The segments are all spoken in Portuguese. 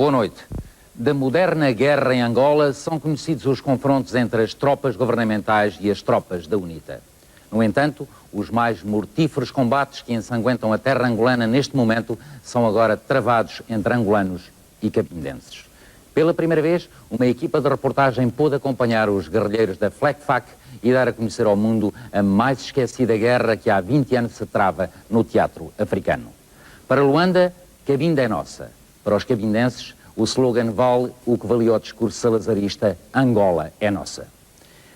Boa noite. Da moderna guerra em Angola são conhecidos os confrontos entre as tropas governamentais e as tropas da UNITA. No entanto, os mais mortíferos combates que ensanguentam a terra angolana neste momento são agora travados entre angolanos e cabindenses. Pela primeira vez, uma equipa de reportagem pôde acompanhar os guerrilheiros da FLECFAC e dar a conhecer ao mundo a mais esquecida guerra que há 20 anos se trava no teatro africano. Para Luanda, Cabinda é nossa. Para os cabindenses, o slogan vale o que valia o discurso salazarista: Angola é nossa.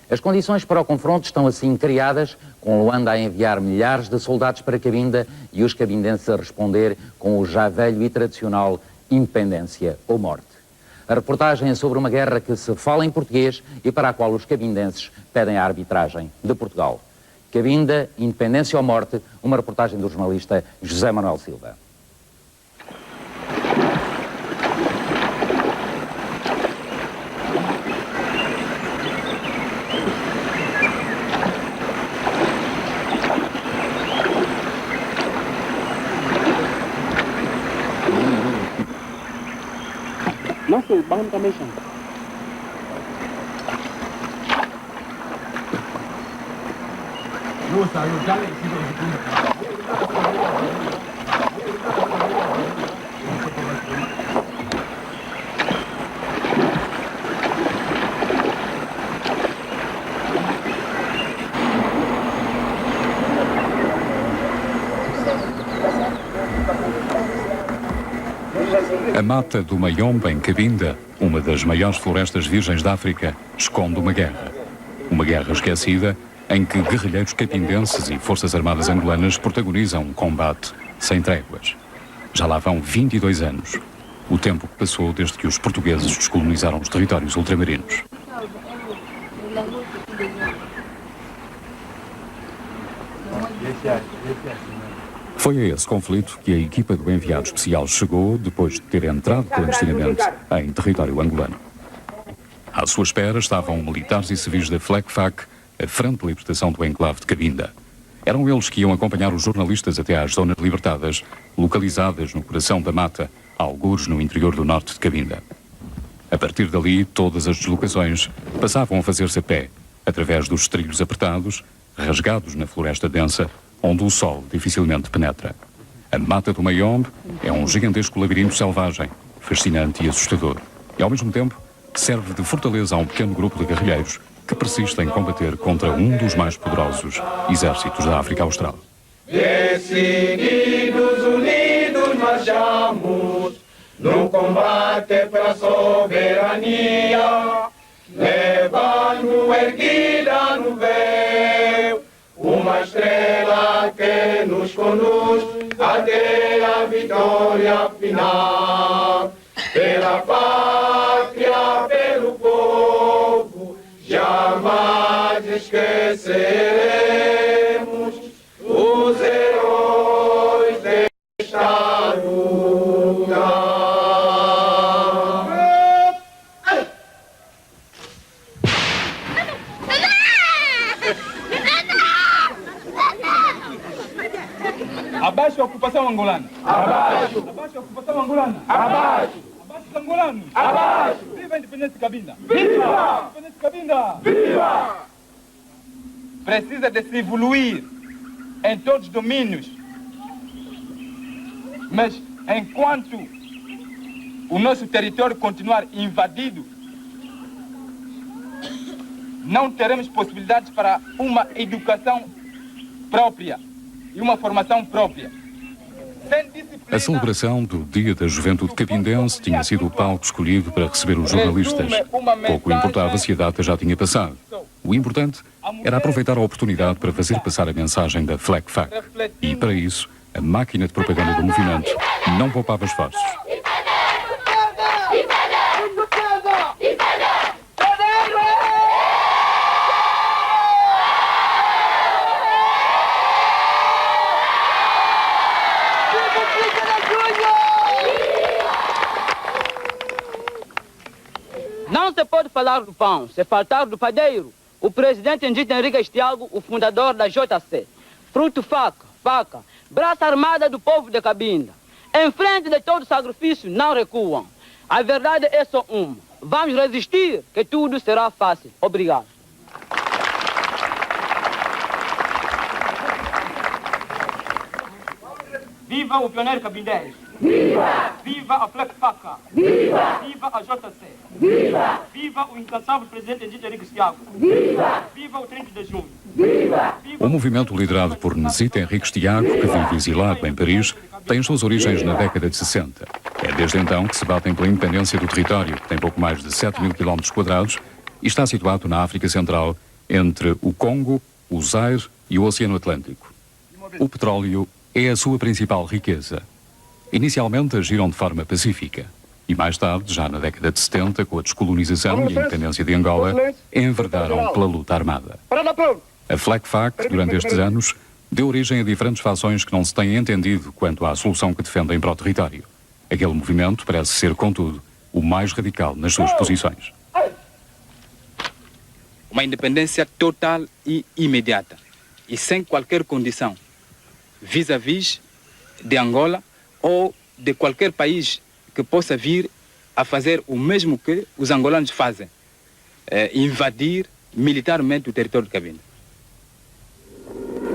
As condições para o confronto estão assim criadas, com Luanda a enviar milhares de soldados para Cabinda e os cabindenses a responder com o já velho e tradicional independência ou morte. A reportagem é sobre uma guerra que se fala em português e para a qual os cabindenses pedem a arbitragem de Portugal. Cabinda, independência ou morte, uma reportagem do jornalista José Manuel Silva. Nossa, vamos também chão. A mata do Mayombe, em Cabinda, uma das maiores florestas virgens da África, esconde uma guerra. Uma guerra esquecida em que guerrilheiros cabindenses e forças armadas angolanas protagonizam um combate sem tréguas. Já lá vão 22 anos, o tempo que passou desde que os portugueses descolonizaram os territórios ultramarinos. Foi a esse conflito que a equipa do enviado especial chegou depois de ter entrado clandestinamente em território angolano. À sua espera estavam militares e civis da FLECFAC, a Frente de Libertação do Enclave de Cabinda. Eram eles que iam acompanhar os jornalistas até às zonas libertadas, localizadas no coração da mata, algures no interior do norte de Cabinda. A partir dali, todas as deslocações passavam a fazer-se a pé, através dos trilhos apertados, rasgados na floresta densa, onde o sol dificilmente penetra. A mata do Mayombe é um gigantesco labirinto selvagem, fascinante e assustador. E, ao mesmo tempo, serve de fortaleza a um pequeno grupo de guerrilheiros que persiste em combater contra um dos mais poderosos exércitos da África Austral. Decididos, unidos, marchamos no combate pela soberania, levando erguida no véu uma estrela que nos conduz até a vitória final. Pela pátria, pelo povo, jamais esqueceremos os heróis desta luta. Abaixo a ocupação angolana. Abaixo! Abaixo a ocupação angolana. Abaixo! Abaixo os angolanos. Abaixo! Viva a independência de Cabinda. Viva! Independência de Cabinda. Viva! Precisa de se evoluir em todos os domínios. Mas enquanto o nosso território continuar invadido, não teremos possibilidades para uma educação própria e uma formação própria. A celebração do Dia da Juventude Cabindense tinha sido o palco escolhido para receber os jornalistas. Pouco importava se a data já tinha passado. O importante era aproveitar a oportunidade para fazer passar a mensagem da FLECFAC. E, para isso, a máquina de propaganda do movimento não poupava esforços. Não se pode falar do pão, se faltar do padeiro. O presidente Ndito Henriques Thiago, o fundador da JC. Fruto faca, braça armada do povo de Cabinda. Em frente de todo sacrifício, não recuam. A verdade é só uma. Vamos resistir, que tudo será fácil. Obrigado. Viva o pioneiro Cabindés! Viva! Viva a FLECFAC! Viva! Viva a JC! Viva! Viva o incansável presidente Ndita Henrique Thiago! Viva! Viva o 30 de junho! Viva! O movimento liderado por Ndita Henrique Thiago, que vive exilado em Paris, tem as suas origens na década de 60. É desde então que se batem pela independência do território, que tem pouco mais de 7.000 km² e está situado na África Central, entre o Congo, o Zaire e o Oceano Atlântico. O petróleo é a sua principal riqueza. Inicialmente agiram de forma pacífica e mais tarde, já na década de 70, com a descolonização e a independência de Angola, enverdaram pela luta armada. A FLECFAC, durante estes anos, deu origem a diferentes fações que não se têm entendido quanto à solução que defendem para o território. Aquele movimento parece ser, contudo, o mais radical nas suas posições. Uma independência total e imediata e sem qualquer condição vis-à-vis de Angola ou de qualquer país que possa vir a fazer o mesmo que os angolanos fazem, invadir militarmente o território de Cabinda.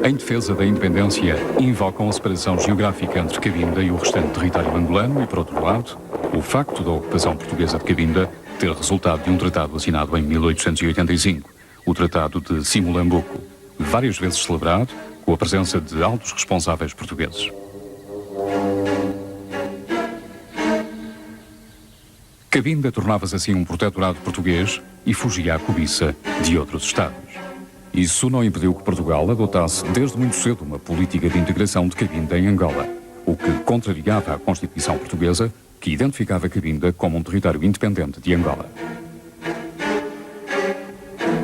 Em defesa da independência, invocam a separação geográfica entre Cabinda e o restante território angolano e, por outro lado, o facto da ocupação portuguesa de Cabinda ter resultado de um tratado assinado em 1885, o Tratado de Simulambuco, várias vezes celebrado, com a presença de altos responsáveis portugueses. Cabinda tornava-se assim um protetorado português e fugia à cobiça de outros Estados. Isso não impediu que Portugal adotasse desde muito cedo uma política de integração de Cabinda em Angola, o que contrariava a Constituição portuguesa, que identificava Cabinda como um território independente de Angola.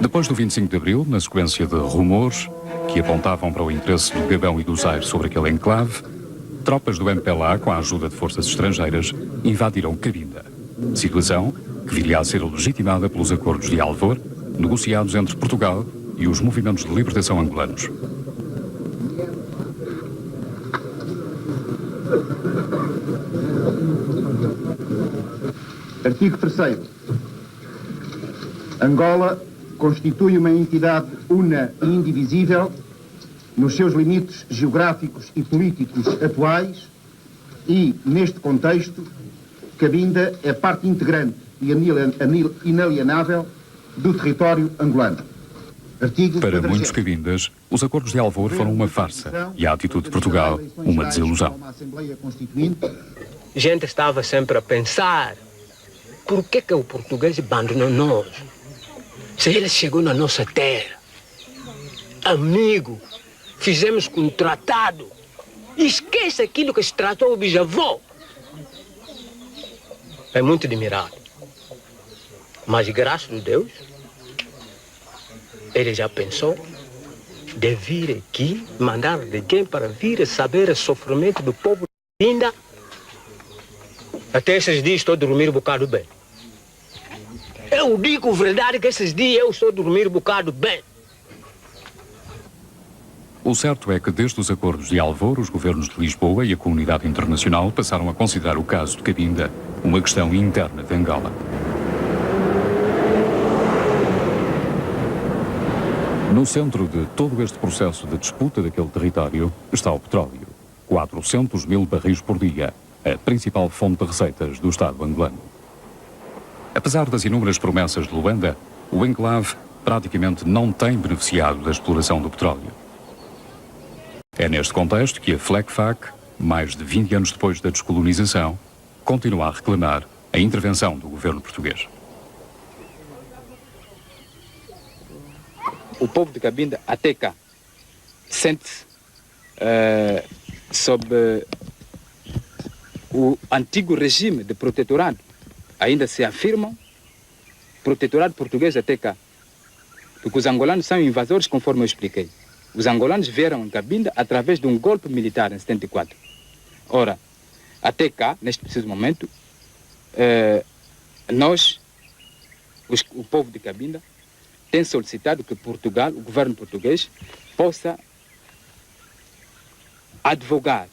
Depois do 25 de Abril, na sequência de rumores que apontavam para o interesse do Gabão e do Zaire sobre aquele enclave, tropas do MPLA, com a ajuda de forças estrangeiras, invadiram Cabinda. Situação que viria a ser legitimada pelos acordos de Alvor, negociados entre Portugal e os movimentos de libertação angolanos. Artigo 3º. Angola constitui uma entidade una e indivisível nos seus limites geográficos e políticos atuais e, neste contexto, Cabinda é parte integrante e inalienável do território angolano. Para muitos cabindas, os acordos de Alvor foram uma farsa e a atitude de Portugal uma desilusão. A gente estava sempre a pensar, por que o português abandonou nós? Se ele chegou na nossa terra, amigo, fizemos com um tratado, esquece aquilo que se tratou o bisavô. É muito admirável. Mas graças a Deus, ele já pensou de vir aqui, mandar alguém para vir saber o sofrimento do povo de Cabinda. Até esses dias estou a dormir um bocado bem. Eu digo a verdade que esses dias eu estou a dormir um bocado bem. O certo é que desde os acordos de Alvor, os governos de Lisboa e a comunidade internacional passaram a considerar o caso de Cabinda uma questão interna de Angola. No centro de todo este processo de disputa daquele território está o petróleo. 400 mil barris por dia, a principal fonte de receitas do Estado angolano. Apesar das inúmeras promessas de Luanda, o enclave praticamente não tem beneficiado da exploração do petróleo. É neste contexto que a FLECFAC, mais de 20 anos depois da descolonização, continua a reclamar a intervenção do governo português. O povo de Cabinda, até cá, sente-se sob o antigo regime de protetorado. Ainda se afirmam protetorado português até cá. Porque os angolanos são invasores, conforme eu expliquei. Os angolanos vieram em Cabinda através de um golpe militar em 74. Ora, até cá, neste preciso momento, o povo de Cabinda, tem solicitado que Portugal, o governo português, possa advogar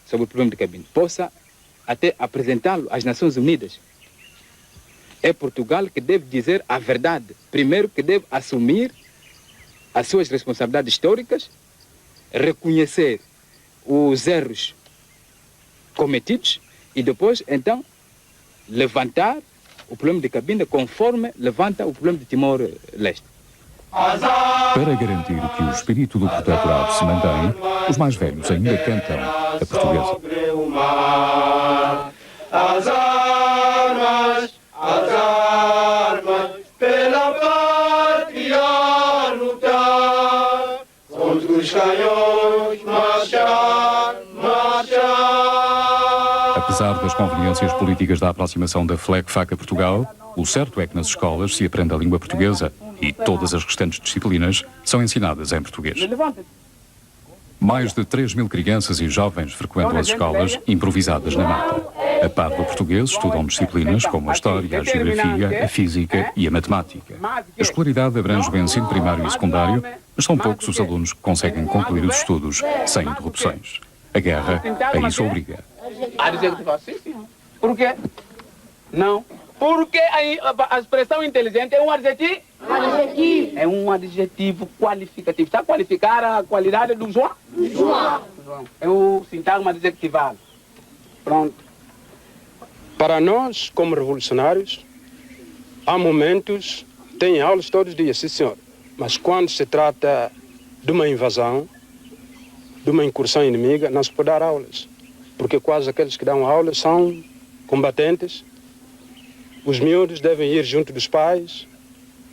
sobre o problema de Cabinda, possa até apresentá-lo às Nações Unidas É Portugal que deve dizer a verdade. Primeiro, que deve assumir as suas responsabilidades históricas, reconhecer os erros cometidos e depois, então, levantar o problema de Cabinda conforme levanta o problema de Timor-Leste. Para garantir que o espírito do protetorado se mantém, os mais velhos ainda cantam a portuguesa. As armas, pela pátria lutar, contra os canhões marchar, marchar. Apesar das conveniências políticas da aproximação da FLECFAC a Portugal, o certo é que nas escolas se aprende a língua portuguesa e todas as restantes disciplinas são ensinadas em português. Mais de 3.000 crianças e jovens frequentam as escolas improvisadas na mata. A par do português, estudam disciplinas como a história, a geografia, a física e a matemática. A escolaridade abrange o ensino primário e secundário, mas são poucos os alunos que conseguem concluir os estudos sem interrupções. A guerra a isso obriga. A dizer que sim, sim. Por quê? Não. Porque a expressão inteligente é um adjetivo? É um adjetivo qualificativo. Está a qualificar a qualidade do João? João. É o sintagma adjetivado. Pronto. Para nós, como revolucionários, há momentos, tem aulas todos os dias, sim senhor. Mas quando se trata de uma invasão, de uma incursão inimiga, não se pode dar aulas. Porque quase aqueles que dão aulas são combatentes. Os miúdos devem ir junto dos pais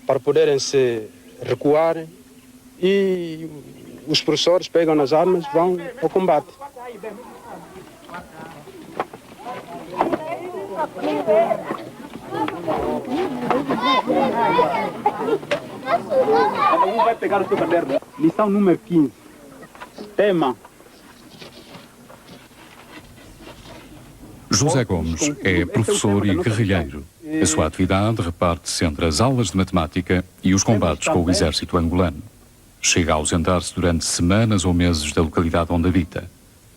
para poderem se recuarem e os professores pegam nas armas e vão ao combate. Cada um vai pegar o seu caderno. Lição número 15. Tema. José Gomes é professor e guerrilheiro. A sua atividade reparte-se entre as aulas de matemática e os combates com o exército angolano. Chega a ausentar-se durante semanas ou meses da localidade onde habita.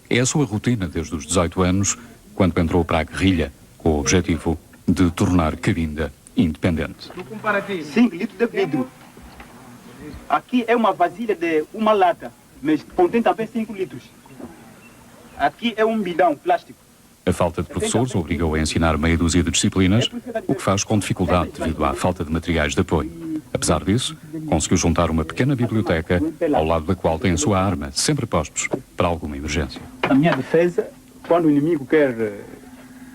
É a sua rotina desde os 18 anos, quando entrou para a guerrilha, com o objetivo de tornar Cabinda independente. 5 litros de vidro. Aqui é uma vasilha de uma lata, mas contém também 5 litros. Aqui é um bidão plástico. A falta de professores obrigou a ensinar meia dúzia de disciplinas, o que faz com dificuldade devido à falta de materiais de apoio. Apesar disso, conseguiu juntar uma pequena biblioteca, ao lado da qual tem a sua arma, sempre postos para alguma emergência. A minha defesa, quando o inimigo quer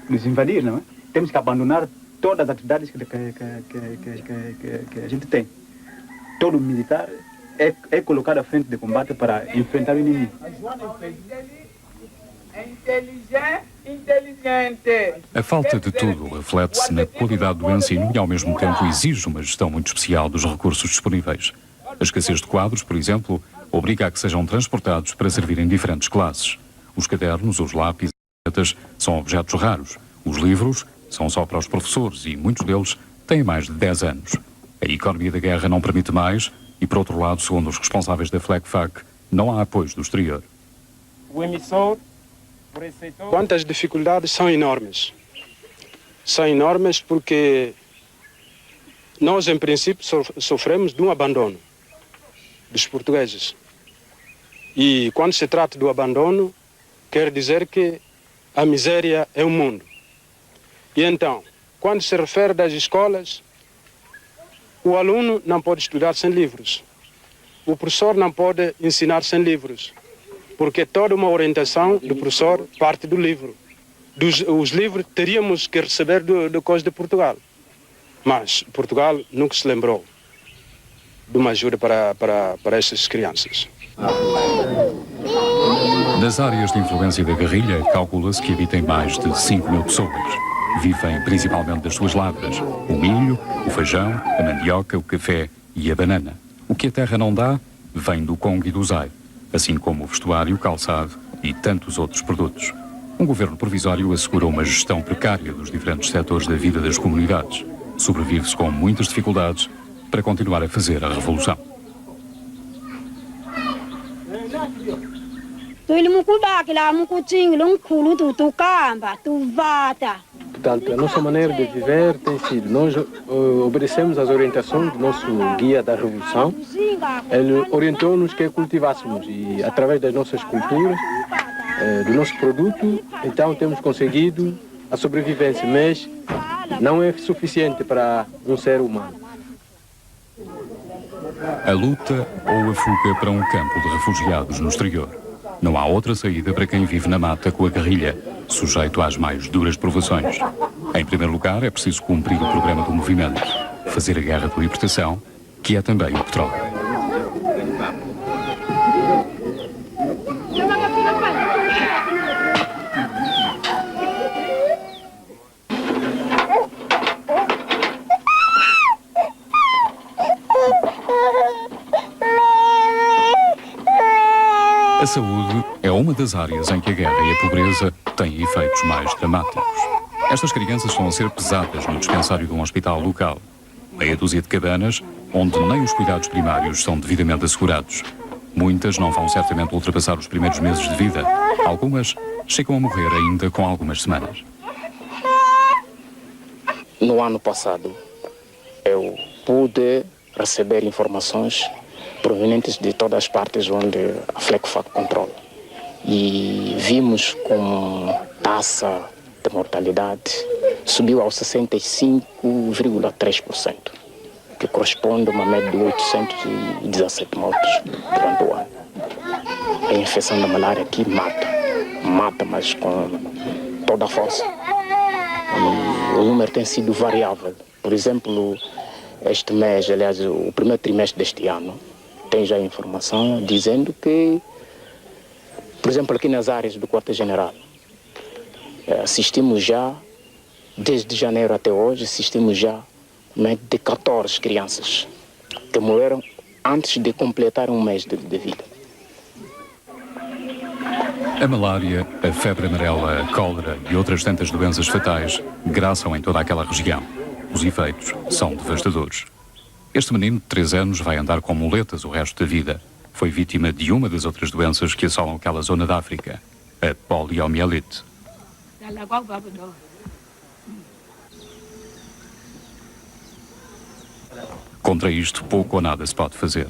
nos invadir, não é? Temos que abandonar todas as atividades que a gente tem. Todo militar é colocado à frente de combate para enfrentar o inimigo. Inteligente. A falta de tudo reflete-se na qualidade do ensino e, ao mesmo tempo, exige uma gestão muito especial dos recursos disponíveis. A escassez de quadros, por exemplo, obriga a que sejam transportados para servir em diferentes classes. Os cadernos, os lápis e as canetas são objetos raros. Os livros são só para os professores e muitos deles têm mais de 10 anos. A economia da guerra não permite mais e, por outro lado, segundo os responsáveis da FLECFAC, não há apoios do exterior. O emissor. Quantas dificuldades são enormes. São enormes porque nós, em princípio, sofremos de um abandono dos portugueses. E quando se trata do abandono, quer dizer que a miséria é o mundo. E então, quando se refere das escolas, o aluno não pode estudar sem livros. O professor não pode ensinar sem livros. Porque toda uma orientação do professor parte do livro. Os livros teríamos que receber do coisa de Portugal. Mas Portugal nunca se lembrou de uma ajuda para essas crianças. Nas áreas de influência da guerrilha, calcula-se que habitem mais de 5.000 pessoas. Vivem principalmente das suas lavras: o milho, o feijão, a mandioca, o café e a banana. O que a terra não dá, vem do Congo e do Zaire, assim como o vestuário, o calçado e tantos outros produtos. Um governo provisório assegura uma gestão precária dos diferentes setores da vida das comunidades. Sobrevive-se com muitas dificuldades para continuar a fazer a revolução. Tôi Portanto, a nossa maneira de viver tem sido, nós obedecemos às orientações do nosso guia da Revolução. Ele orientou-nos que cultivássemos e através das nossas culturas, do nosso produto, então temos conseguido a sobrevivência, mas não é suficiente para um ser humano. A luta ou a fuga para um campo de refugiados no exterior. Não há outra saída para quem vive na mata com a guerrilha, sujeito às mais duras provações. Em primeiro lugar, é preciso cumprir o programa do movimento, fazer a guerra de libertação, que é também o petróleo. A saúde é uma das áreas em que a guerra e a pobreza têm efeitos mais dramáticos. Estas crianças estão a ser pesadas no dispensário de um hospital local. Meia dúzia de cabanas, onde nem os cuidados primários são devidamente assegurados. Muitas não vão certamente ultrapassar os primeiros meses de vida. Algumas chegam a morrer ainda com algumas semanas. No ano passado, eu pude receber informações provenientes de todas as partes onde a FLECFAC controla. E vimos como a taxa de mortalidade subiu aos 65,3%, que corresponde a uma média de 817 mortos durante o ano. A infecção da malária aqui mata, mas com toda a força. E o número tem sido variável. Por exemplo, este mês, aliás, o primeiro trimestre deste ano, tem já informação dizendo que, por exemplo, aqui nas áreas do quartel-general, assistimos já, desde janeiro até hoje, assistimos já mais de 14 crianças que morreram antes de completar um mês de vida. A malária, a febre amarela, a cólera e outras tantas doenças fatais graçam em toda aquela região. Os efeitos são devastadores. Este menino de 3 anos vai andar com muletas o resto da vida. Foi vítima de uma das outras doenças que assolam aquela zona da África, a poliomielite. Contra isto, pouco ou nada se pode fazer.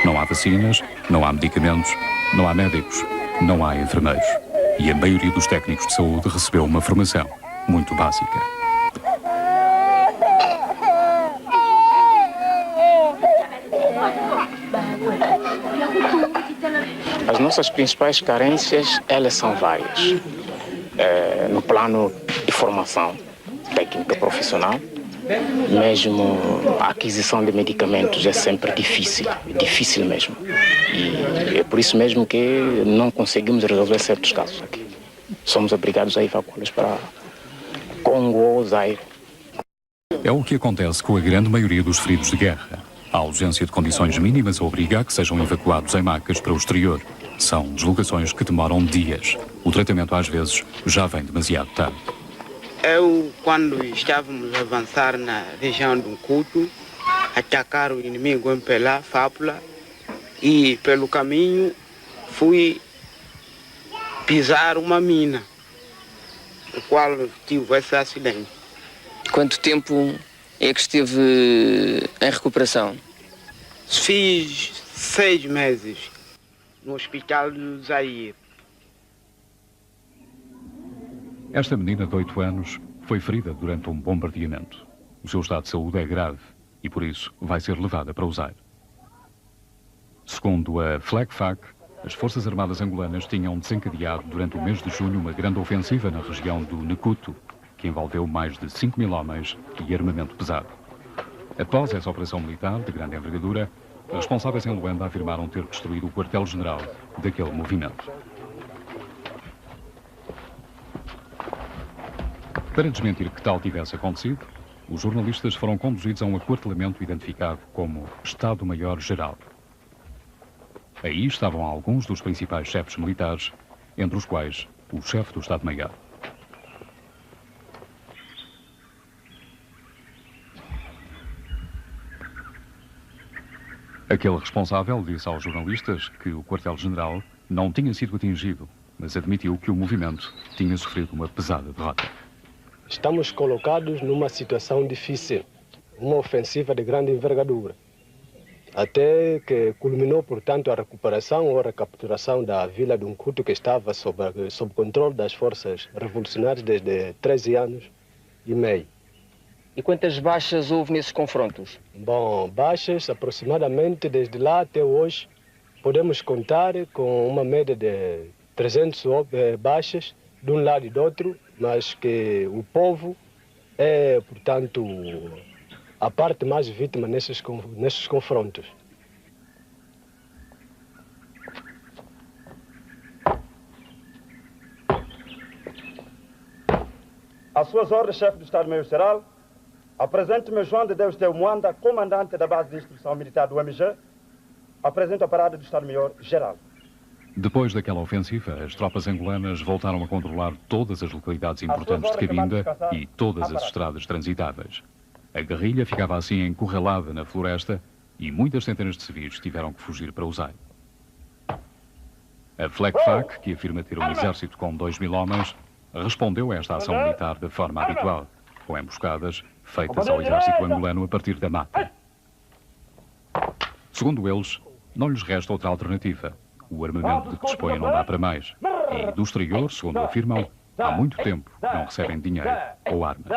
Não há vacinas, não há medicamentos, não há médicos, não há enfermeiros. E a maioria dos técnicos de saúde recebeu uma formação muito básica. As nossas principais carências, elas são várias. No plano de formação técnica profissional, mesmo a aquisição de medicamentos é sempre difícil mesmo. E é por isso mesmo que não conseguimos resolver certos casos aqui. Somos obrigados a evacuá-los para Congo ou Zaire. É o que acontece com a grande maioria dos feridos de guerra. A ausência de condições mínimas obriga a que sejam evacuados em macas para o exterior. São deslocações que demoram dias. O tratamento, às vezes, já vem demasiado tarde. Quando estávamos a avançar na região do Nkutu, atacar o inimigo em Pelá, Fápula, e pelo caminho fui pisar uma mina, no qual tive esse acidente. Quanto tempo é que esteve em recuperação? Fiz 6 meses no hospital do Zaire. Esta menina de 8 anos foi ferida durante um bombardeamento. O seu estado de saúde é grave e, por isso, vai ser levada para o Zaire. Segundo a FLECFAC, as Forças Armadas angolanas tinham desencadeado durante o mês de junho uma grande ofensiva na região do Nkutu, que envolveu mais de 5.000 homens e armamento pesado. Após essa operação militar de grande envergadura, os responsáveis em Luanda afirmaram ter destruído o quartel-general daquele movimento. Para desmentir que tal tivesse acontecido, os jornalistas foram conduzidos a um aquartelamento identificado como Estado-Maior-Geral. Aí estavam alguns dos principais chefes militares, entre os quais o chefe do Estado-Maior. Aquele responsável disse aos jornalistas que o quartel-general não tinha sido atingido, mas admitiu que o movimento tinha sofrido uma pesada derrota. Estamos colocados numa situação difícil, uma ofensiva de grande envergadura, até que culminou, portanto, a recuperação ou a recapturação da vila de Uncuto, que estava sob controle das forças revolucionárias desde 13 anos e meio. E quantas baixas houve nesses confrontos? Bom, baixas aproximadamente desde lá até hoje, podemos contar com uma média de 300 baixas de um lado e do outro, mas que o povo é, portanto, a parte mais vítima nesses confrontos. Às suas ordens, chefe do Estado-Maior-Geral, apresento-me João de Deus Teu Moanda, comandante da base de instrução militar do MG, apresento a parada do Estado-Maior-Geral. Depois daquela ofensiva, as tropas angolanas voltaram a controlar todas as localidades importantes de Cabinda e todas as estradas transitáveis. A guerrilha ficava assim encurralada na floresta e muitas centenas de civis tiveram que fugir para o Zaire. A FLECFAC, que afirma ter um exército com 2.000 homens, respondeu a esta ação militar de forma habitual, com emboscadas feitas ao exército angolano a partir da mata. Segundo eles, não lhes resta outra alternativa. O armamento de que dispõem não dá para mais. E do exterior, segundo afirmam, há muito tempo não recebem dinheiro ou armas.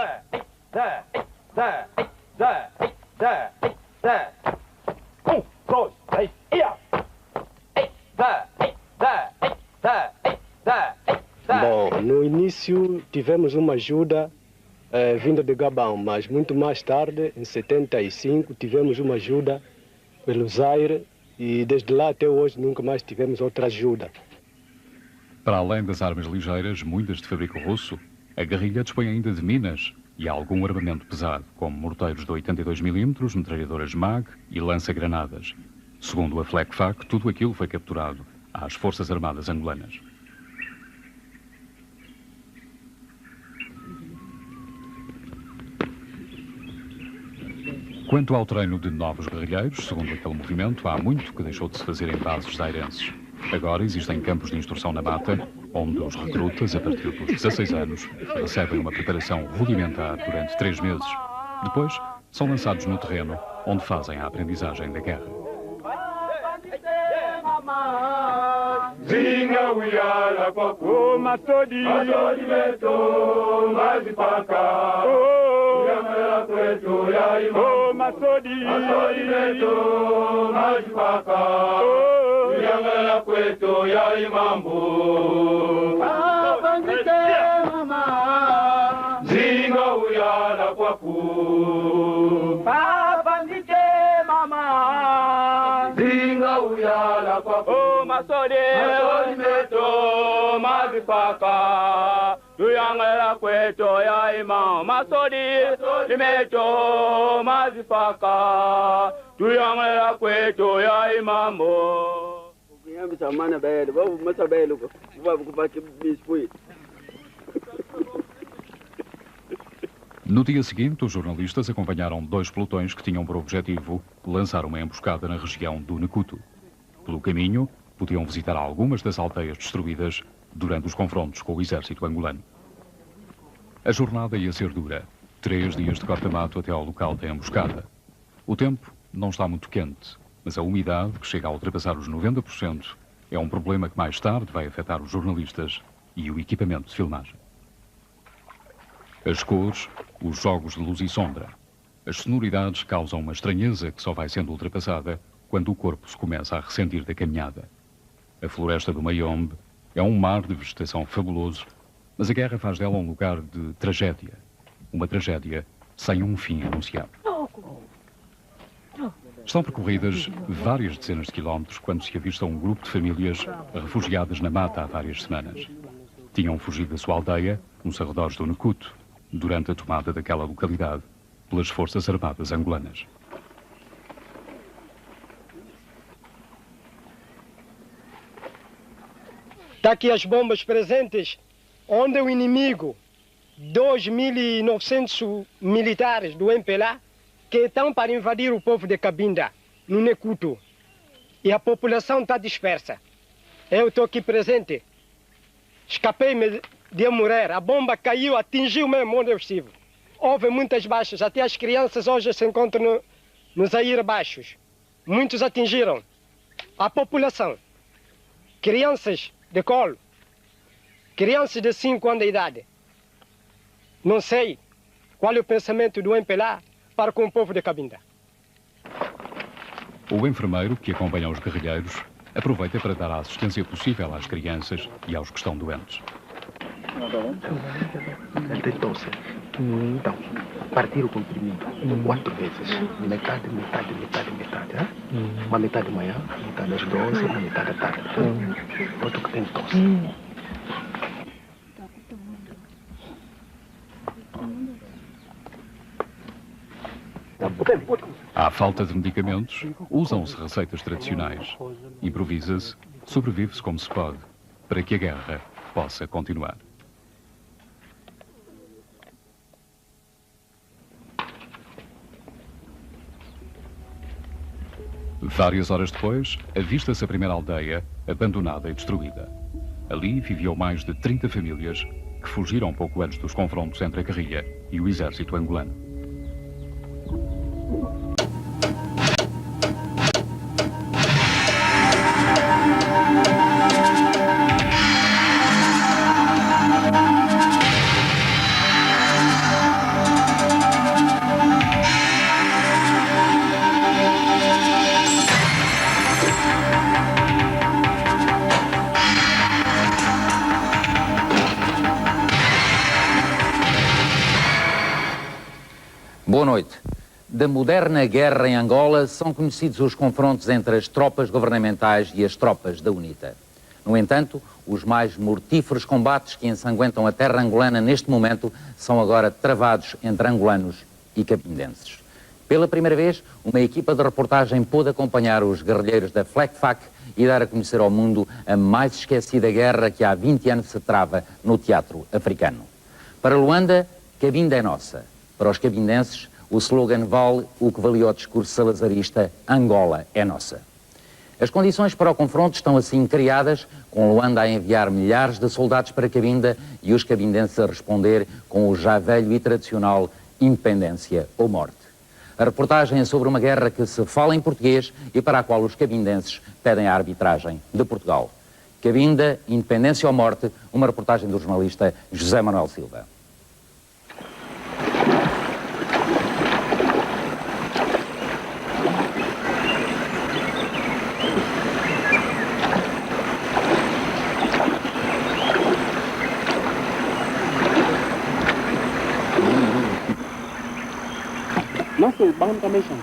Bom, no início tivemos uma ajuda vinda de Gabão, mas muito mais tarde, em 75, tivemos uma ajuda pelo Zaire e desde lá até hoje nunca mais tivemos outra ajuda. Para além das armas ligeiras, muitas de fabrico russo, a guerrilha dispõe ainda de minas e algum armamento pesado, como morteiros de 82 mm, metralhadoras MAG e lança-granadas. Segundo a FLECFAC, tudo aquilo foi capturado às Forças Armadas angolanas. Quanto ao treino de novos guerrilheiros, segundo aquele movimento, há muito que deixou de se fazer em bases zairenses. Agora existem campos de instrução na mata, onde os recrutas, a partir dos 16 anos, recebem uma preparação rudimentar durante 3 meses. Depois, são lançados no terreno, onde fazem a aprendizagem da guerra. Zinga uyala kwa masodi meto mazipaka uyamela kwetu ya imam masodi meto mazipaka uyamela kwetu ya imambo abangite mama zinga uyala kwa abangite mama zinga uyala kwa masodi meto mazipaka tuyangela kweto ya imam masodi meto mazipaka tuyangela kweto ya imambo kuyambisa mana bayelo babu masa bayelo babu kupaki bispo. No dia seguinte, os jornalistas acompanharam 2 pelotões que tinham por objetivo lançar uma emboscada na região do Necuto. Pelo caminho, podiam visitar algumas das aldeias destruídas durante os confrontos com o exército angolano. A jornada ia ser dura, 3 dias de corta-mato até ao local da emboscada. O tempo não está muito quente, mas a umidade, que chega a ultrapassar os 90%, é um problema que mais tarde vai afetar os jornalistas e o equipamento de filmagem. As cores, os jogos de luz e sombra, as sonoridades causam uma estranheza que só vai sendo ultrapassada quando o corpo se começa a ressentir da caminhada. A floresta do Mayombe é um mar de vegetação fabuloso, mas a guerra faz dela um lugar de tragédia. Uma tragédia sem um fim anunciado. Estão percorridas várias dezenas de quilómetros quando se avista um grupo de famílias refugiadas na mata há várias semanas. Tinham fugido da sua aldeia, nos arredores do Necuto, durante a tomada daquela localidade pelas Forças Armadas angolanas. Está aqui as bombas presentes, onde o inimigo, 2.900 militares do MPLA, que estão para invadir o povo de Cabinda, no Necuto. e a população está dispersa. Eu estou aqui presente. Escapei-me de morrer. A bomba caiu, atingiu mesmo onde eu estive. Houve muitas baixas. Até as crianças hoje se encontram nos Zaire baixos. Muitos atingiram. A população. Crianças de colo. Crianças de 5 anos de idade. Não sei qual é o pensamento do MPLA para com o povo de Cabinda. O enfermeiro que acompanha os guerrilheiros aproveita para dar a assistência possível às crianças e aos que estão doentes. Ele tem tosse. Então, partir o comprimido 4 vezes. Metade, metade, metade, metade. Uma metade de manhã, metade às 12, uma metade da tarde. Outro que tem tosse. À falta de medicamentos, usam-se receitas tradicionais. Improvisa-se, sobrevive-se como se pode, para que a guerra possa continuar. Várias horas depois, avista-se a primeira aldeia, abandonada e destruída. Ali viviam mais de 30 famílias que fugiram pouco antes dos confrontos entre a guerrilha e o exército angolano. Boa noite. Da moderna guerra em Angola são conhecidos os confrontos entre as tropas governamentais e as tropas da UNITA. No entanto, os mais mortíferos combates que ensanguentam a terra angolana neste momento são agora travados entre angolanos e cabindenses. Pela primeira vez, uma equipa de reportagem pôde acompanhar os guerrilheiros da FLECFAC e dar a conhecer ao mundo a mais esquecida guerra que há 20 anos se trava no teatro africano. Para Luanda, Cabinda é nossa. Para os cabindenses, o slogan vale o que valia o discurso salazarista: Angola é nossa. As condições para o confronto estão assim criadas, com Luanda a enviar milhares de soldados para Cabinda e os cabindenses a responder com o já velho e tradicional independência ou morte. A reportagem é sobre uma guerra que se fala em português e para a qual os cabindenses pedem a arbitragem de Portugal. Cabinda, independência ou morte, uma reportagem do jornalista José Manuel Silva. Nossa, vamos também chão.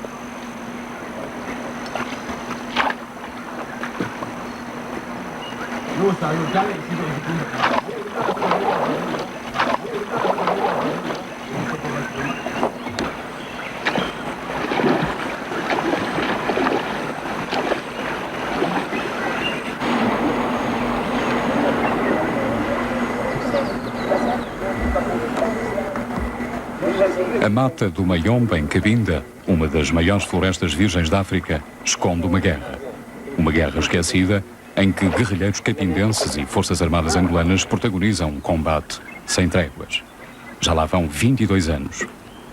A mata do Mayombe, em Cabinda, uma das maiores florestas virgens da África, esconde uma guerra. Uma guerra esquecida em que guerrilheiros cabindenses e forças armadas angolanas protagonizam um combate sem tréguas. Já lá vão 22 anos,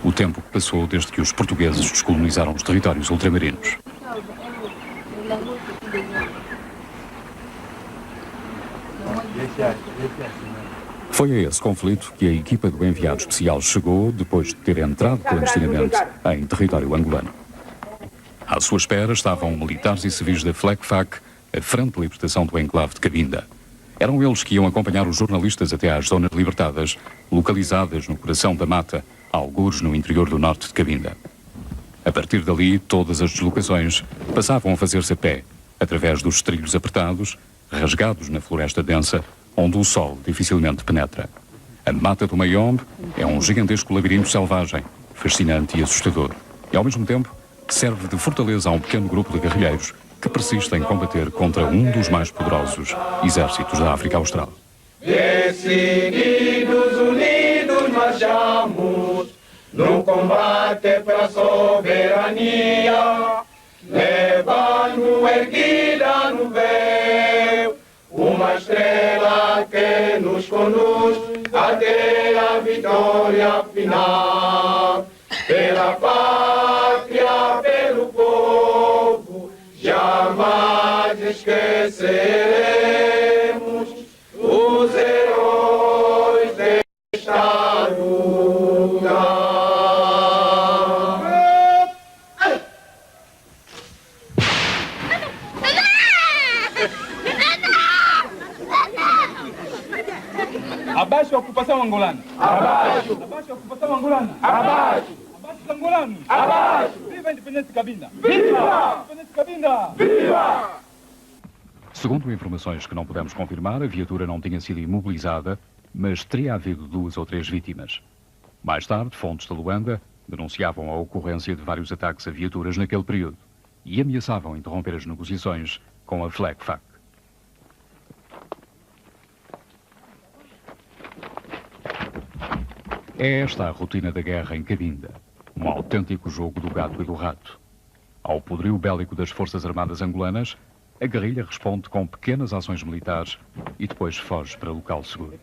o tempo que passou desde que os portugueses descolonizaram os territórios ultramarinos. Foi a esse conflito que a equipa do enviado especial chegou depois de ter entrado clandestinamente em território angolano. À sua espera estavam militares e civis da FLECFAC, a Frente de Libertação do Enclave de Cabinda. Eram eles que iam acompanhar os jornalistas até às zonas libertadas, localizadas no coração da mata, algures no interior do norte de Cabinda. A partir dali, todas as deslocações passavam a fazer-se a pé, através dos trilhos apertados, rasgados na floresta densa, onde o sol dificilmente penetra. A mata do Mayombe é um gigantesco labirinto selvagem, fascinante e assustador. E, ao mesmo tempo, serve de fortaleza a um pequeno grupo de guerrilheiros que persiste em combater contra um dos mais poderosos exércitos da África Austral. Decididos, unidos, marchamos no combate para a soberania. levando erguida no véu uma estrela que nos conduz até a vitória final. Pela pátria, pelo povo, jamais esqueceremos os heróis desta luta. Abaixo a ocupação angolana. Abaixo. Abaixo a ocupação angolana. Abaixo. Abaixo os angolanos. Abaixo. Viva a independência de Cabinda. Viva! Independência de Cabinda. Viva! Segundo informações que não podemos confirmar, a viatura não tinha sido imobilizada, mas teria havido 2 ou 3 vítimas. Mais tarde, fontes de Luanda denunciavam a ocorrência de vários ataques a viaturas naquele período e ameaçavam interromper as negociações com a FLECFAC. É esta a rotina da guerra em Cabinda, um autêntico jogo do gato e do rato. Ao poderio bélico das Forças Armadas angolanas, a guerrilha responde com pequenas ações militares e depois foge para local seguro.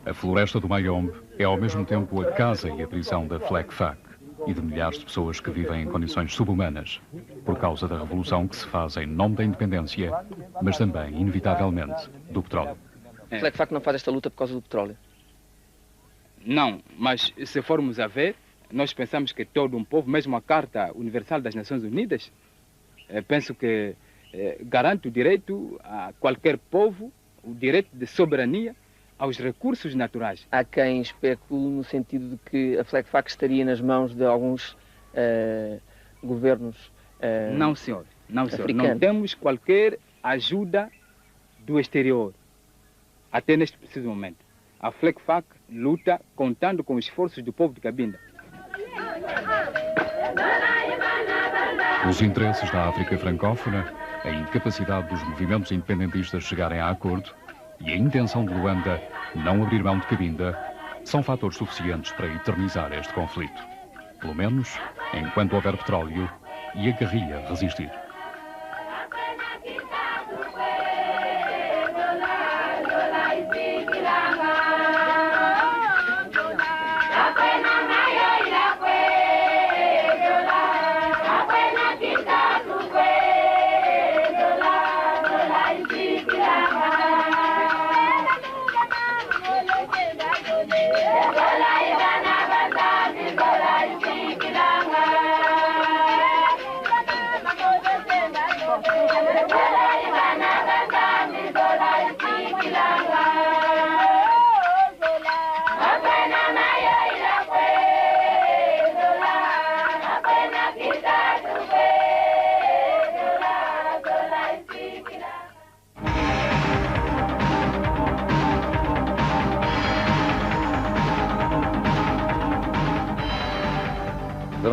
A floresta do Mayombe é ao mesmo tempo a casa e a prisão da FLECFAC e de milhares de pessoas que vivem em condições subhumanas por causa da revolução que se faz em nome da independência, mas também, inevitavelmente, do petróleo. A FLECFAC não faz esta luta por causa do petróleo? Não, mas se formos a ver, nós pensamos que todo um povo, mesmo a Carta Universal das Nações Unidas, penso que garante o direito a qualquer povo, o direito de soberania aos recursos naturais. Há quem especule no sentido de que a FLECFAC estaria nas mãos de alguns governos Não, senhor. Não, senhor. africanos. Não temos qualquer ajuda do exterior, até neste preciso momento. A FLECFAC luta contando com os esforços do povo de Cabinda. Os interesses da África francófona, a incapacidade dos movimentos independentistas chegarem a acordo e a intenção de Luanda não abrir mão de Cabinda são fatores suficientes para eternizar este conflito. Pelo menos enquanto houver petróleo e a guerrilha resistir.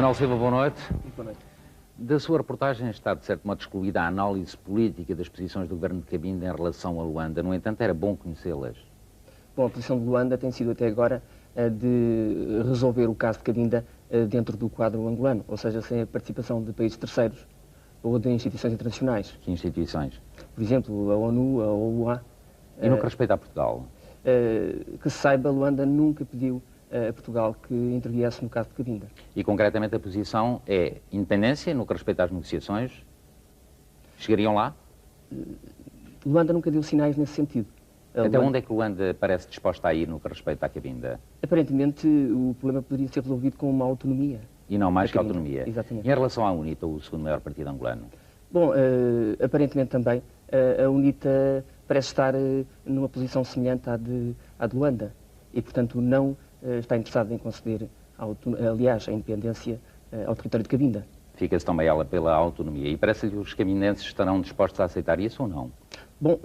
Manuel Silva, boa noite. Boa noite. Da sua reportagem está, de certo modo, excluída a análise política das posições do governo de Cabinda em relação a Luanda. No entanto, era bom conhecê-las. Bom, a posição de Luanda tem sido até agora de resolver o caso de Cabinda dentro do quadro angolano, ou seja, sem a participação de países terceiros ou de instituições internacionais. Que instituições? Por exemplo, a ONU, a OUA. E no que respeita a Portugal? Que se saiba, Luanda nunca pediu a Portugal que interviesse no caso de Cabinda. E concretamente a posição é independência no que respeita às negociações? Chegariam lá? Luanda nunca deu sinais nesse sentido. Até onde é que Luanda parece disposta a ir no que respeita à Cabinda? Aparentemente o problema poderia ser resolvido com uma autonomia. E não mais que a autonomia? Exatamente. E em relação à UNITA, o segundo maior partido angolano? Bom, aparentemente também a UNITA parece estar numa posição semelhante à de Luanda e, portanto, não está interessada em conceder, aliás, a independência ao território de Cabinda. Fica-se também ela pela autonomia. E parece-lhe que os cabindenses estarão dispostos a aceitar isso ou não? Bom,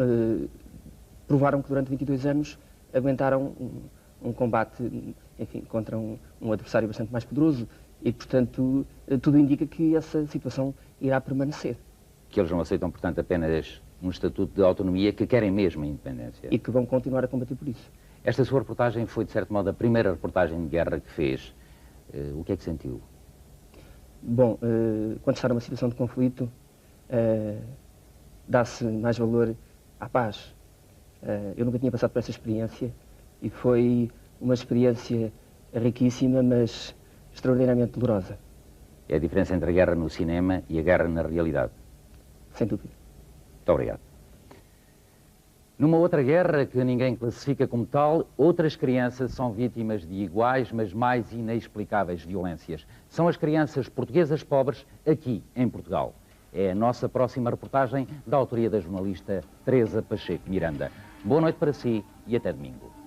provaram que durante 22 anos aguentaram um combate, enfim, contra um adversário bastante mais poderoso e, portanto, tudo indica que essa situação irá permanecer. Que eles não aceitam, portanto, apenas um estatuto de autonomia, que querem mesmo a independência. E que vão continuar a combater por isso. Esta sua reportagem foi, de certo modo, a primeira reportagem de guerra que fez. O que é que sentiu? Bom, quando está numa situação de conflito, dá-se mais valor à paz. Eu nunca tinha passado por essa experiência e foi uma experiência riquíssima, mas extraordinariamente dolorosa. É a diferença entre a guerra no cinema e a guerra na realidade. Sem dúvida. Muito obrigado. Numa outra guerra que ninguém classifica como tal, outras crianças são vítimas de iguais, mas mais inexplicáveis violências. São as crianças portuguesas pobres aqui em Portugal. É a nossa próxima reportagem da autoria da jornalista Teresa Pacheco Miranda. Boa noite para si e até domingo.